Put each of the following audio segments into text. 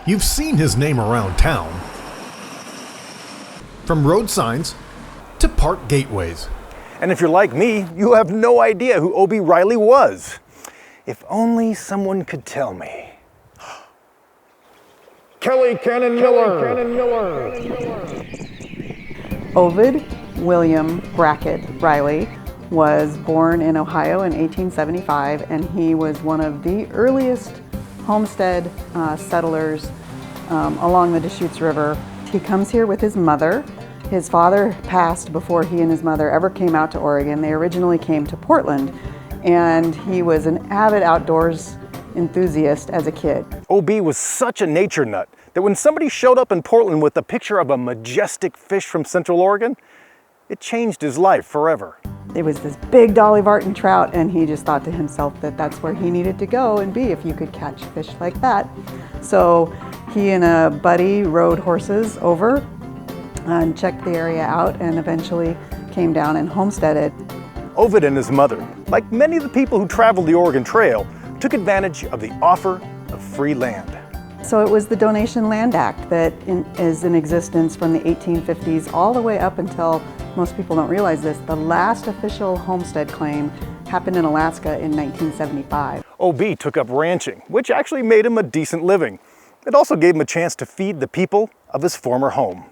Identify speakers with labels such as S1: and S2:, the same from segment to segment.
S1: You've seen his name around town. From road signs to park gateways.
S2: And if you're like me, you have no idea who O.B. Riley was. If only someone could tell me. Kelly Cannon Miller.
S3: Ovid William Brackett Riley was born in Ohio in 1875, and he was one of the earliest homestead settlers along the Deschutes River. He comes here with his mother. His father passed before he and his mother ever came out to Oregon. They originally came to Portland, and he was an avid outdoors enthusiast as a kid.
S2: O.B. was such a nature nut that when somebody showed up in Portland with a picture of a majestic fish from Central Oregon, it changed his life forever.
S3: It was this big Dolly Varden trout, and he just thought to himself that that's where he needed to go and be if you could catch fish like that. So he and a buddy rode horses over and checked the area out, and eventually came down and homesteaded.
S2: Ovid and his mother, like many of the people who traveled the Oregon Trail, took advantage of the offer of free land.
S3: So it was the Donation Land Act that is in existence from the 1850s all the way up until, most people don't realize this, the last official homestead claim happened in Alaska in 1975.
S2: O.B. took up ranching, which actually made him a decent living. It also gave him a chance to feed the people of his former home.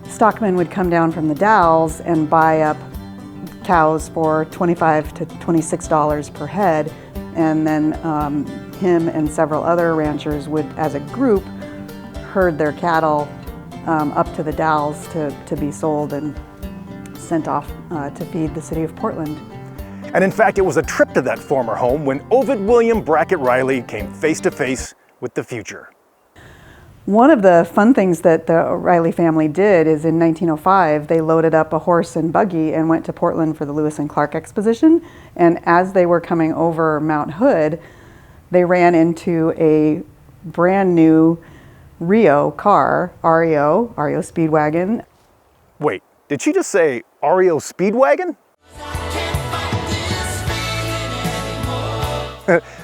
S3: Stockmen would come down from the Dalles and buy up cows for $25 to $26 per head, and then him and several other ranchers would, as a group, herd their cattle up to the Dalles to be sold and sent off to feed the city of Portland.
S2: And in fact, it was a trip to that former home when Ovid William Brackett Riley came face to face with the future.
S3: One of the fun things that the Riley family did is in 1905, they loaded up a horse and buggy and went to Portland for the Lewis and Clark exposition. And as they were coming over Mount Hood, they ran into a brand new Rio car, REO Speedwagon.
S2: Wait, did she just say REO Speedwagon?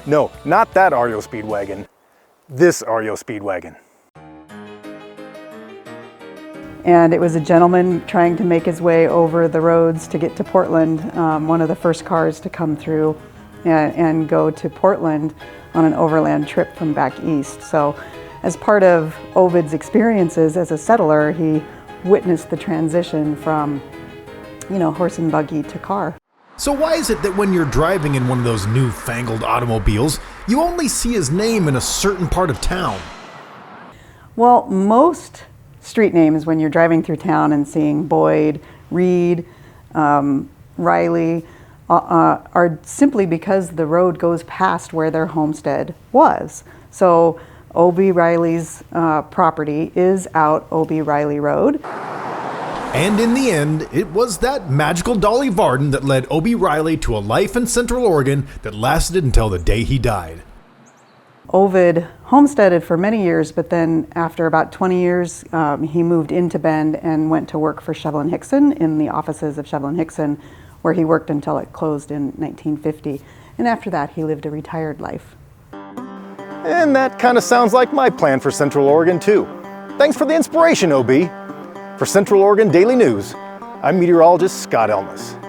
S2: No, not that REO Speedwagon. This REO Speedwagon.
S3: And it was a gentleman trying to make his way over the roads to get to Portland, one of the first cars to come through and go to Portland on an overland trip from back east. So as part of Ovid's experiences as a settler, he witnessed the transition from, horse and buggy to car.
S1: So why is it that when you're driving in one of those newfangled automobiles, you only see his name in a certain part of town?
S3: Well, most street names, when you're driving through town and seeing Boyd, Reed, Riley, are simply because the road goes past where their homestead was. So O.B. Riley's property is out O.B. Riley Road.
S1: And in the end, it was that magical Dolly Varden that led O.B. Riley to a life in Central Oregon that lasted until the day he died.
S3: Ovid homesteaded for many years, but then after about 20 years, he moved into Bend and went to work for Shovel & Hickson in the offices of Shovel & Hickson, where he worked until it closed in 1950. And after that, he lived a retired life.
S2: And that kind of sounds like my plan for Central Oregon, too. Thanks for the inspiration, O.B. For Central Oregon Daily News, I'm meteorologist Scott Elmas.